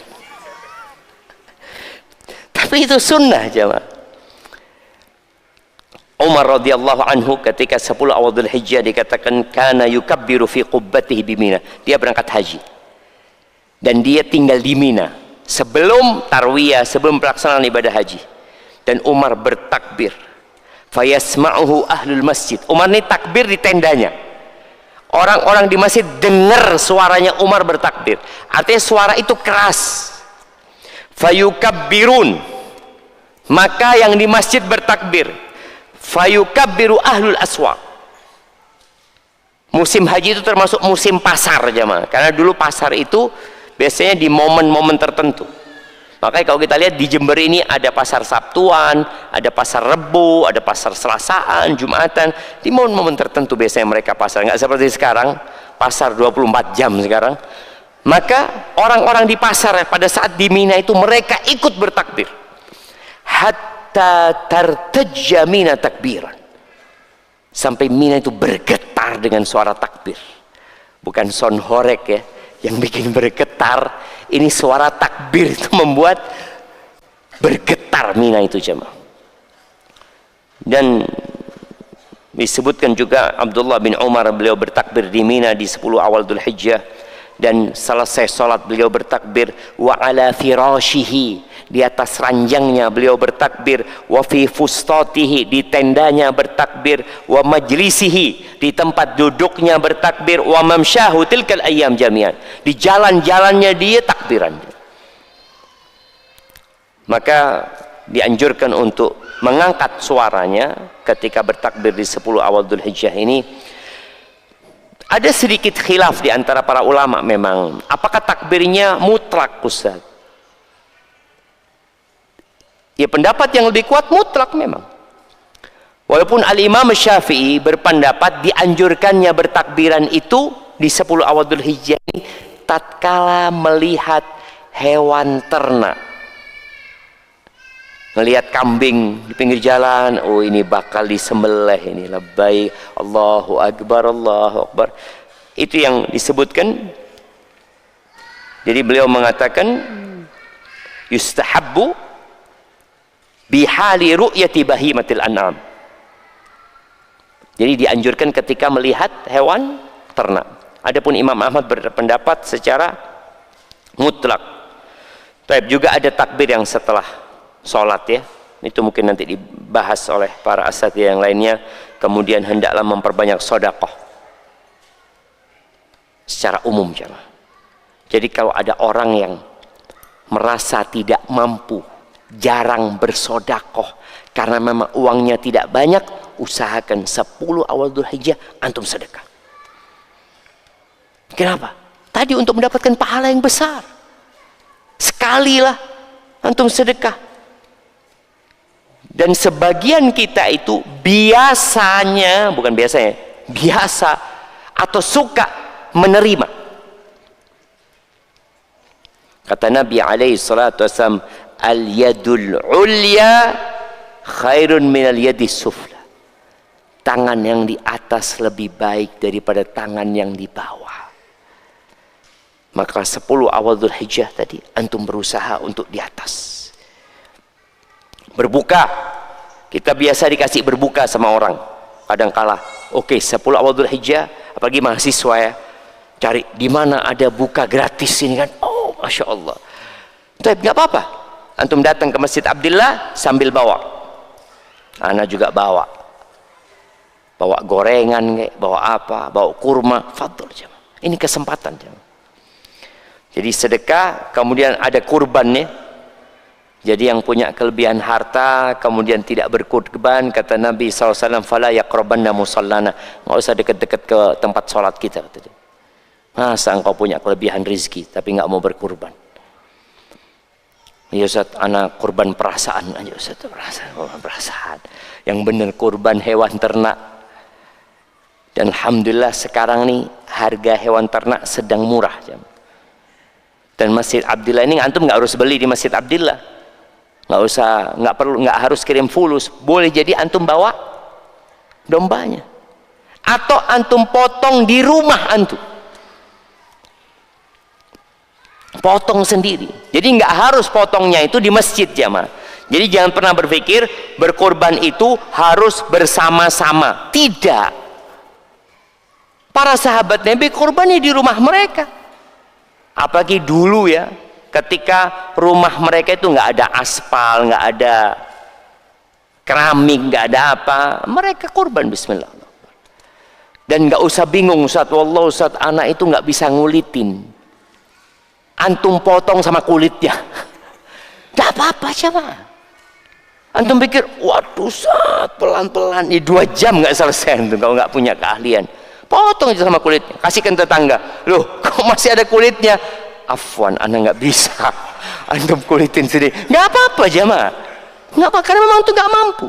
Tapi itu sunnah, jemaah. Umar radhiyallahu anhu ketika 10 awal Dzulhijjah dikatakan kana yukabbiru fi qubbatihi bi Mina. Dia berangkat haji. Dan dia tinggal di Mina sebelum tarwiyah, sebelum pelaksanaan ibadah haji. Dan Umar bertakbir. Fayasma'uhu ahlul masjid. Umar ini takbir di tendanya. Orang-orang di masjid dengar suaranya Umar bertakbir. Artinya suara itu keras. Fayukabbirun. Maka yang di masjid bertakbir. Fayukabbiru ahlul aswaq. Musim haji itu termasuk musim pasar, jemaah. Karena dulu pasar itu biasanya di momen-momen tertentu. Makanya kalau kita lihat di Jember ini ada pasar Sabtuan, ada pasar Rebo, ada pasar Selasaan, Jumatan. Di momen-momen tertentu biasanya mereka pasar. Nggak seperti sekarang, pasar 24 jam sekarang. Maka orang-orang di pasar pada saat di Mina itu mereka ikut bertakbir. Hatta tartajja Mina takbiran, sampai Mina itu bergetar dengan suara takbir. Bukan sound horek ya yang bikin bergetar, ini suara takbir itu membuat bergetar Mina itu, jemaah. Dan disebutkan juga Abdullah bin Umar, beliau bertakbir di Mina di 10 awal Dzulhijjah, dan selesai sholat beliau bertakbir wa ala firashihi, di atas ranjangnya beliau bertakbir, wa fi fustatihi, di tendanya bertakbir, wa majlisihi, di tempat duduknya bertakbir, wa mamsyahu tilkal ayyam jami'an, di jalan-jalannya dia takbiran. Maka dianjurkan untuk mengangkat suaranya ketika bertakbir di 10 awal Dzulhijjah ini. Ada sedikit khilaf di antara para ulama memang, apakah takbirnya mutlak, Ustaz? Ya, pendapat yang lebih kuat mutlak memang. Walaupun Al-Imam Syafi'i berpendapat dianjurkannya bertakbiran itu di 10 awal Dzulhijjah ini tatkala melihat hewan ternak. Melihat kambing di pinggir jalan, oh ini bakal disembelih, ini labbaik, Allahu Akbar, Allahu Akbar. Itu yang disebutkan. Jadi beliau mengatakan yustahabbu bihali ru'yati bahimatil an'am. Jadi dianjurkan ketika melihat hewan ternak. Adapun Imam Ahmad berpendapat secara mutlak. Tapi juga ada takbir yang setelah sholat, ya, itu mungkin nanti dibahas oleh para asatidz yang lainnya. Kemudian hendaklah memperbanyak sedekah secara umum, jemaah. Jadi kalau ada orang yang merasa tidak mampu, jarang bersedekah karena memang uangnya tidak banyak, usahakan 10 awal Dzulhijjah antum sedekah. Kenapa? Tadi untuk mendapatkan pahala yang besar. Sekalilah antum sedekah. Dan sebagian kita itu biasanya, bukan biasanya, biasa atau suka menerima. Kata Nabi alaihi salatu wasallam, al-yadul ulya khairun minal yadis sufla. Tangan yang di atas lebih baik daripada tangan yang di bawah. Maka 10 awal Dzulhijjah tadi antum berusaha untuk di atas. Berbuka, kita biasa dikasih berbuka sama orang. Kadang kala, oke, 10 awal Dzulhijjah, apalagi mahasiswa ya, cari di mana ada buka gratis ini kan. Oh, masya Allah. Tapi nggak apa-apa. Antum datang ke Masjid Abdillah sambil bawa. Ana juga bawa gorengan, bawa apa, bawa kurma. Fadl, jemaah. Ini kesempatan, jemaah. Jadi sedekah, kemudian ada kurbannya. Jadi yang punya kelebihan harta kemudian tidak berkurban, kata Nabi SAW, fala yaqrabanna musallana, nggak usah dekat-dekat ke tempat sholat kita. Masa engkau punya kelebihan rizki tapi nggak mau berkurban? Ya Ustaz, anak kurban perasaan aja Ustaz. Perasaan yang benar kurban hewan ternak. Dan alhamdulillah sekarang nih harga hewan ternak sedang murah. Dan Masjid Abdillah ini antum nggak harus beli di Masjid Abdillah. Nggak usah, nggak harus kirim fulus. Boleh jadi antum bawa dombanya, atau antum potong di rumah antum, potong sendiri. Jadi nggak harus potongnya itu di masjid, jamaah. Jadi jangan pernah berpikir berkorban itu harus bersama-sama. Tidak. Para sahabat Nabi korbannya di rumah mereka. Apalagi dulu ya, ketika rumah mereka itu nggak ada aspal, nggak ada keramik, nggak ada apa, mereka kurban bismillah. Dan nggak usah bingung, Ustaz, wallah Ustaz, anak itu nggak bisa ngulitin, antum potong sama kulitnya. Nggak apa-apa jemaah. Antum pikir, waduh Ustaz, pelan-pelan, ini 2 jam nggak selesai antum kalau nggak punya keahlian. Potong aja sama kulitnya, kasihkan tetangga. Loh, kok masih ada kulitnya? Afwan, anak nggak bisa. Antum kulitin sendiri. Nggak apa-apa jemaah. Nggak apa, karena memang tuh nggak mampu.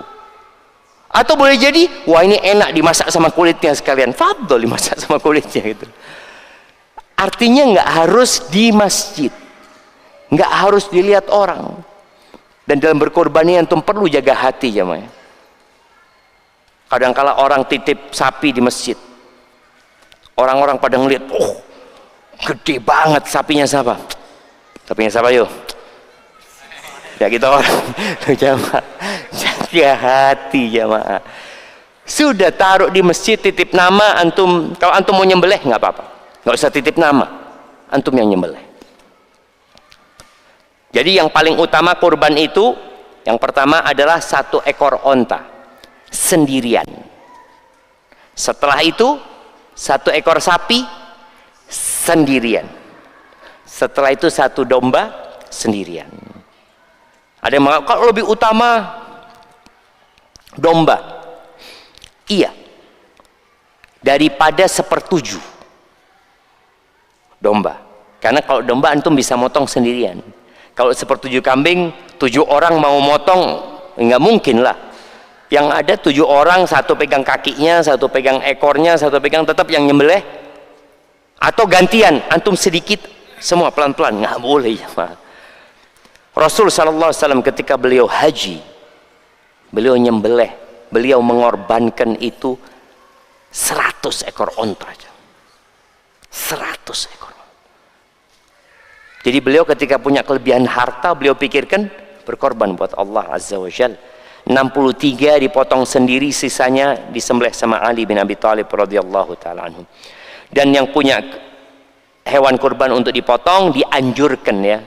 Atau boleh jadi, wah ini enak dimasak sama kulitnya sekalian. Fadol dimasak sama kulitnya gitu. Artinya nggak harus di masjid, nggak harus dilihat orang. Dan dalam berkorban ini antum perlu jaga hati jemaah. Kadang-kala orang titip sapi di masjid. Orang-orang pada ngeliat, oh gede banget sapinya siapa? Sapinya siapa yuk? Ya kita orang jamaah, jaga hati jamaah. Sudah taruh di masjid, titip nama antum. Kalau antum mau nyembelih nggak apa-apa, nggak usah titip nama, antum yang nyembelih. Jadi yang paling utama kurban itu, yang pertama adalah 1 ekor onta sendirian. Setelah itu 1 ekor sapi sendirian. Setelah itu 1 domba sendirian. Ada yang mengatakan kalau lebih utama domba. Iya. Daripada 1/7 domba. Karena kalau domba antum bisa motong sendirian. Kalau 1/7 kambing, 7 orang mau motong, nggak mungkin lah. Yang ada 7 orang, satu pegang kakinya, satu pegang ekornya, satu pegang, tetap yang nyembelih. Atau gantian, antum sedikit, semua pelan-pelan, nggak boleh ya. Rasul SAW ketika beliau haji, beliau nyembelih, beliau mengorbankan itu 100 ekor onta aja. 100 ekor. Jadi beliau ketika punya kelebihan harta, beliau pikirkan berkorban buat Allah Azza wa Jalla. 63 dipotong sendiri, sisanya disembelih sama Ali bin Abi Thalib radhiyallahu taala anhu. Dan yang punya hewan kurban untuk dipotong dianjurkan ya,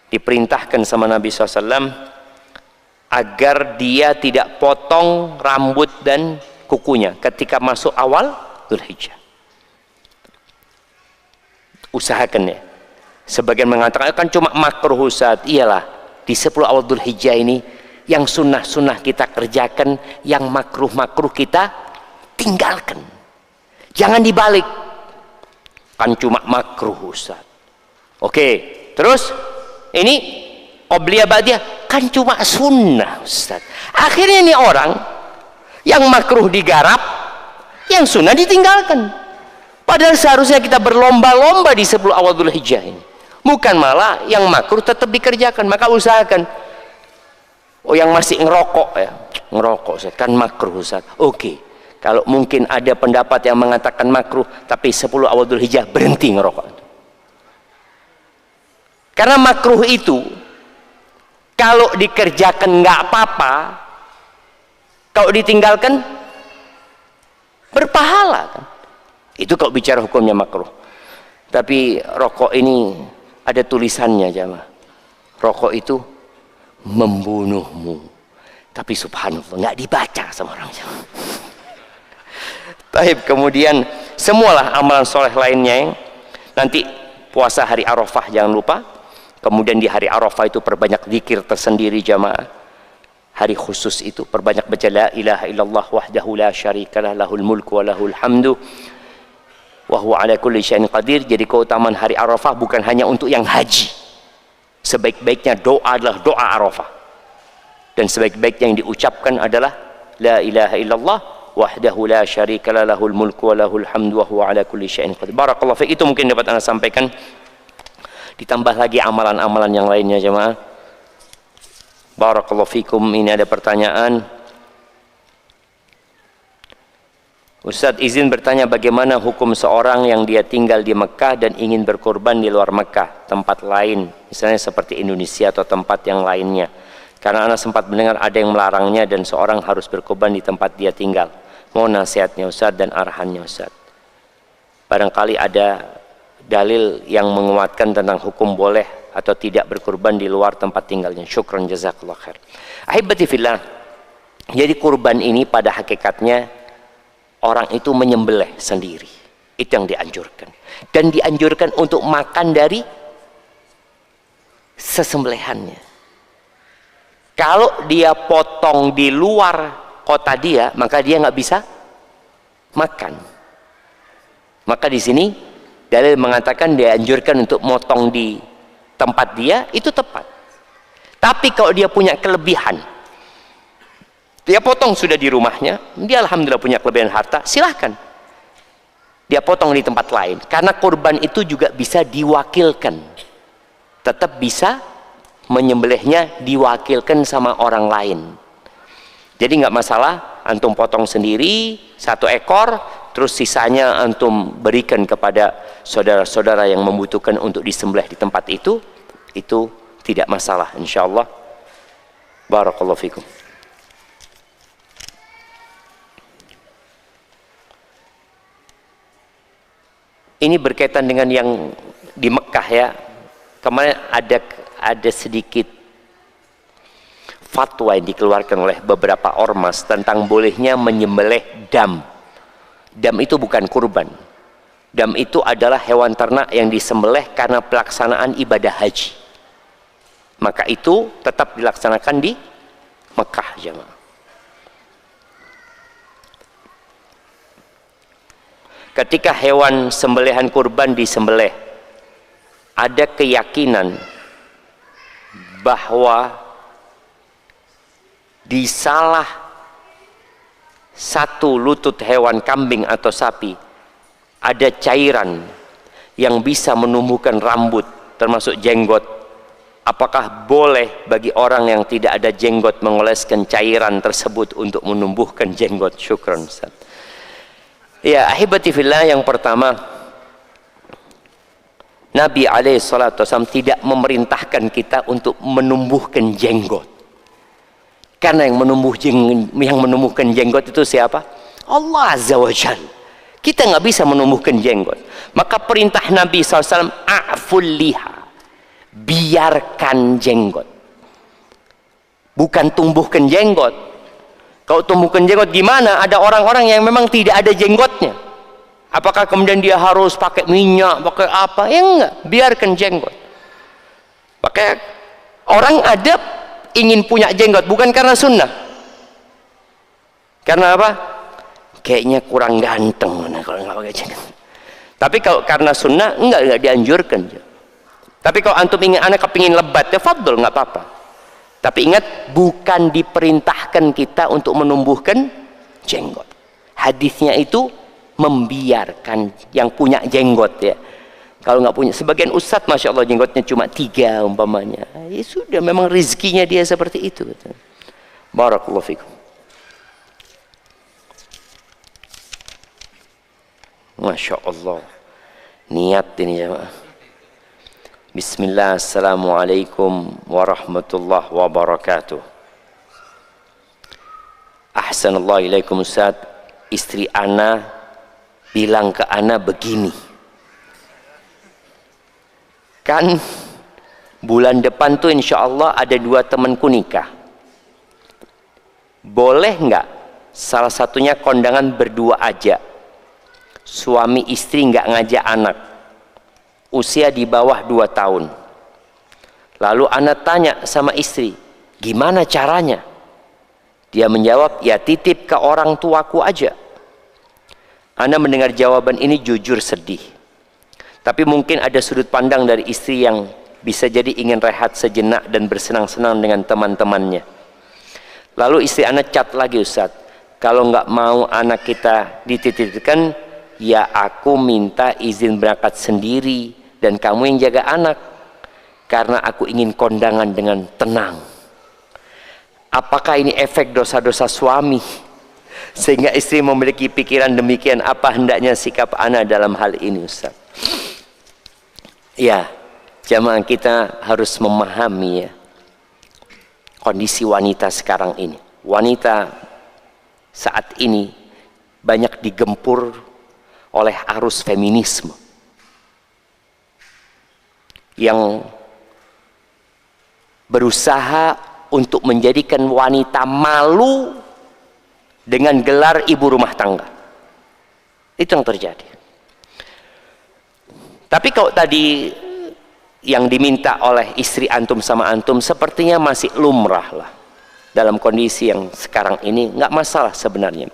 diperintahkan sama Nabi SAW agar dia tidak potong rambut dan kukunya ketika masuk awal Dzulhijjah. Usahakan ya. Sebagian mengatakan kan cuma makruh Ustaz. Iyalah, di 10 awal Dzulhijjah ini yang sunnah-sunnah kita kerjakan, yang makruh-makruh kita tinggalkan. Jangan dibalik. Kan cuma makruh Ustaz. Oke, terus ini qobliyah ba'diyah kan cuma sunnah Ustaz. Akhirnya ini orang yang makruh digarap, yang sunnah ditinggalkan. Padahal seharusnya kita berlomba-lomba di 10 awal Dzulhijjah ini. Bukan malah yang makruh tetap dikerjakan. Maka usahakan. Oh, yang masih ngerokok ya, ngerokok Ustaz, kan makruh Ustaz. Oke. Kalau mungkin ada pendapat yang mengatakan makruh, tapi 10 awal Dzulhijjah berhenti ngerokok. Karena makruh itu kalau dikerjakan nggak apa-apa, kalau ditinggalkan berpahala kan? Itu kalau bicara hukumnya makruh. Tapi rokok ini ada tulisannya jamaah. Rokok itu membunuhmu. Tapi subhanallah nggak dibaca sama orang jamaah. Taib, kemudian semualah amalan soleh lainnya yang nanti puasa hari Arafah jangan lupa. Kemudian di hari Arafah itu perbanyak zikir tersendiri jamaah. Hari khusus itu perbanyak baca la ilaha illallah wahdahu la syarikalah lahul mulku wa lahul hamdu wa huwa ala kulli syai'in qadir. Jadi keutamaan hari Arafah bukan hanya untuk yang haji. Sebaik-baiknya doa adalah doa Arafah. Dan sebaik-baiknya yang diucapkan adalah la ilaha illallah wahdahu la syarikalah lahul mulku wa lahul hamdu wa huwa ala kulli syai'in qadir. Barakallahu fiik. Itu mungkin dapat Anda sampaikan. Ditambah lagi amalan-amalan yang lainnya jemaah. Barakallahu fikum. Ini ada pertanyaan. Ustadz izin bertanya bagaimana hukum seorang yang dia tinggal di Mekah dan ingin berkorban di luar Mekah, tempat lain, misalnya seperti Indonesia atau tempat yang lainnya. Karena Anda sempat mendengar ada yang melarangnya dan seorang harus berkorban di tempat dia tinggal. Mohon nasihatnya Ustadz dan arahannya Ustadz. Barangkali ada dalil yang menguatkan tentang hukum boleh atau tidak berkurban di luar tempat tinggalnya. Syukran jazakallah khair. Ahibati fillah. Jadi kurban ini pada hakikatnya orang itu menyembelih sendiri. Itu yang dianjurkan. Dan dianjurkan untuk makan dari sesembelihannya. Kalau dia potong di luar kota dia, maka dia nggak bisa makan. Maka di sini dalil mengatakan dia anjurkan untuk motong di tempat dia, itu tepat. Tapi kalau dia punya kelebihan, dia potong sudah di rumahnya, dia alhamdulillah punya kelebihan harta, silahkan dia potong di tempat lain. Karena kurban itu juga bisa diwakilkan, tetap bisa menyembelihnya diwakilkan sama orang lain. Jadi nggak masalah antum potong sendiri 1 ekor, terus sisanya antum berikan kepada saudara-saudara yang membutuhkan untuk disembelih di tempat itu tidak masalah insyaallah. Barakallahu fikum. Ini berkaitan dengan yang di Mekah ya. Kemarin ada sedikit fatwa yang dikeluarkan oleh beberapa ormas tentang bolehnya menyembelih dam. Dam itu bukan kurban. Dam itu adalah hewan ternak yang disembelih karena pelaksanaan ibadah haji. Maka itu tetap dilaksanakan di Mekah jemaah. Ketika hewan sembelihan kurban disembelih, ada keyakinan bahwa di salah satu lutut hewan kambing atau sapi ada cairan yang bisa menumbuhkan rambut termasuk jenggot. Apakah boleh bagi orang yang tidak ada jenggot mengoleskan cairan tersebut untuk menumbuhkan jenggot? Syukran Ustaz. Ya, ahibati fillah, yang pertama, Nabi SAW tidak memerintahkan kita untuk menumbuhkan jenggot. Karena yang menumbuhkan jenggot itu siapa? Allah Azza wa Jalla. Kita nggak bisa menumbuhkan jenggot. Maka perintah Nabi SAW, a'ful liha, biarkan jenggot, bukan tumbuhkan jenggot. Kalau tumbuhkan jenggot gimana? Ada orang-orang yang memang tidak ada jenggotnya. Apakah kemudian dia harus pakai minyak, pakai apa? Ya enggak, biarkan jenggot. Pakai orang ada ingin punya jenggot bukan karena sunnah. Karena apa? Kayaknya kurang ganteng kalau nggak pakai jenggot. Tapi kalau karena sunnah enggak dianjurkan. Tapi kalau antum ingin, anak kepingin lebat, ya fadl, nggak apa-apa. Tapi ingat, bukan diperintahkan kita untuk menumbuhkan jenggot. Hadisnya itu membiarkan yang punya jenggot ya. Kalau nggak punya, sebagian ustadz masya Allah jenggotnya cuma 3 umpamanya, ya sudah, memang rezekinya dia seperti itu. Barakallahu fikum. Masya Allah, niat ini jemaah. Bismillah, assalamualaikum warahmatullahi wabarakatuh. Ahsanallah ilaikum Ustaz, istri ana bilang ke ana begini, kan bulan depan tuh insya Allah ada 2 temanku nikah, boleh nggak salah satunya kondangan berdua aja, suami istri nggak ngajak anak, usia di bawah 2 tahun. Lalu anak tanya sama istri, gimana caranya? Dia menjawab, ya titip ke orang tuaku aja. Anak mendengar jawaban ini jujur sedih. Tapi mungkin ada sudut pandang dari istri yang bisa jadi ingin rehat sejenak dan bersenang-senang dengan teman-temannya. Lalu istri anak cat lagi, Ustaz, kalau nggak mau anak kita dititipkan, ya aku minta izin berangkat sendiri dan kamu yang jaga anak, karena aku ingin kondangan dengan tenang. Apakah ini efek dosa-dosa suami sehingga istri memiliki pikiran demikian? Apa hendaknya sikap ana dalam hal ini, Ustaz? Ya, jamaah kita harus memahami ya, kondisi wanita sekarang ini. Wanita saat ini banyak digempur oleh arus feminisme yang berusaha untuk menjadikan wanita malu dengan gelar ibu rumah tangga. Itu yang terjadi. Tapi kalau tadi yang diminta oleh istri antum sama antum sepertinya masih lumrah lah. Dalam kondisi yang sekarang ini nggak masalah sebenarnya.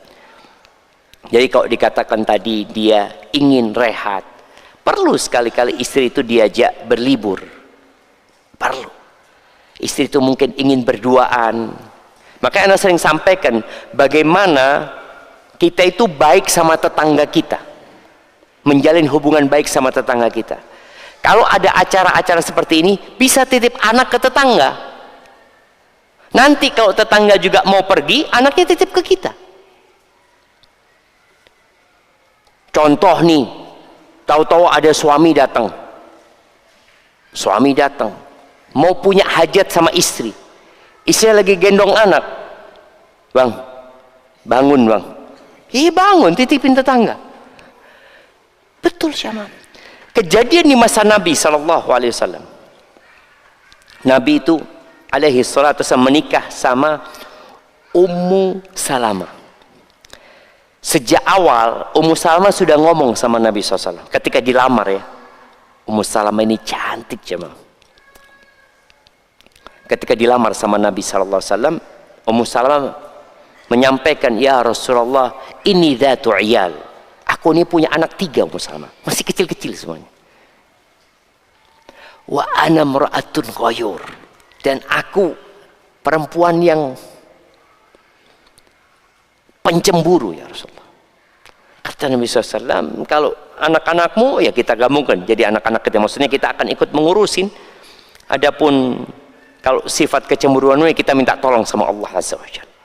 Jadi kalau dikatakan tadi dia ingin rehat, perlu sekali-kali istri itu diajak berlibur. Perlu. Istri itu mungkin ingin berduaan. Makanya Anda sering sampaikan bagaimana kita itu baik sama tetangga kita, menjalin hubungan baik sama tetangga kita. Kalau ada acara-acara seperti ini, bisa titip anak ke tetangga. Nanti kalau tetangga juga mau pergi, anaknya titip ke kita. Contoh nih, tahu-tahu ada suami datang, mau punya hajat sama istri, istrinya lagi gendong anak, bang, bangun bang, iya bangun, titipin tetangga. Betul sama. Kejadian di masa Nabi SAW, Nabi itu alaihi salatu wasallam menikah sama Ummu Salamah. Sejak awal Ummu Salamah sudah ngomong sama Nabi SAW ketika dilamar ya. Ummu Salamah ini cantik jemaah. ketika dilamar sama Nabi sallallahu alaihi wasallam, Ummu Salamah menyampaikan, "Ya Rasulullah, ini dzatu iyal." Aku ini punya anak 3, Ummu Salamah. Masih kecil-kecil semuanya. Wa ana mar'atun ghayur. Dan aku perempuan yang pencemburu ya Rasulullah. Kata Nabi SAW, kalau anak-anakmu ya kita gabungkan jadi anak-anak kita, maksudnya kita akan ikut mengurusin. Adapun kalau sifat kecemburuanmu ya kita minta tolong sama Allah Azza wa Jalla.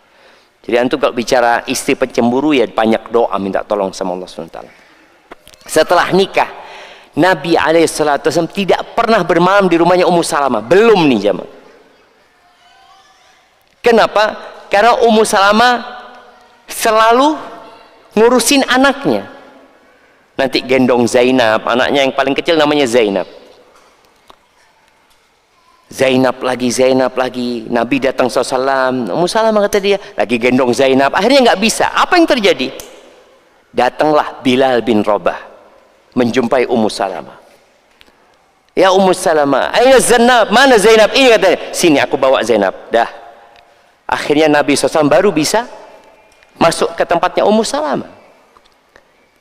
Jadi antum kalau bicara istri pencemburu ya banyak doa minta tolong sama Allah SWT. Setelah nikah, Nabi SAW tidak pernah bermalam di rumahnya Ummu Salamah. Belum nih jamaah. Kenapa? Karena Ummu Salamah selalu ngurusin anaknya. Nanti gendong Zainab, anaknya yang paling kecil namanya Zainab. Zainab lagi. Nabi datang SAW. Ummu Salamah kata dia, lagi gendong Zainab. Akhirnya nggak bisa. Apa yang terjadi? Datanglah Bilal bin Rabah menjumpai Ummu Salamah. Ya Ummu Salamah, aina Zainab? Mana Zainab? Ini katanya. Sini aku bawa Zainab. Dah. Akhirnya Nabi SAW baru bisa masuk ke tempatnya Ummu Salamah.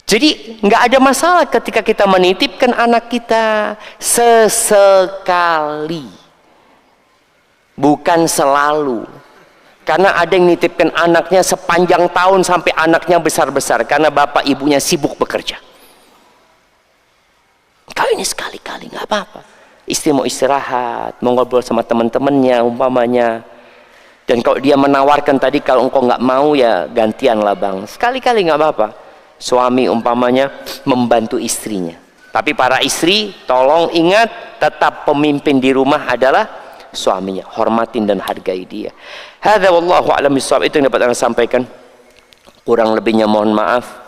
Jadi nggak ada masalah ketika kita menitipkan anak kita sesekali. Bukan selalu. Karena ada yang nitipkan anaknya sepanjang tahun sampai anaknya besar-besar karena bapak ibunya sibuk bekerja. Kali ini sekali-kali nggak apa-apa. Istri mau istirahat, mau ngobrol sama teman-temannya umpamanya. Dan kalau dia menawarkan tadi, kalau engkau nggak mau ya gantian lah bang. Sekali-kali nggak apa-apa. Suami umpamanya membantu istrinya. Tapi para istri tolong ingat, tetap pemimpin di rumah adalah suaminya. Hormatin dan hargai dia. Hadza wallahu a'lam bishawab. Itu yang dapat saya sampaikan. Kurang lebihnya mohon maaf.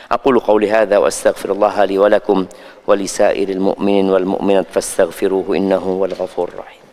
Aqulu qawli hadza wa astaghfirullah li wa lakum wa lisairil mu'minin wal mu'minat fastaghfiruhu innahu wal ghafurur rahim.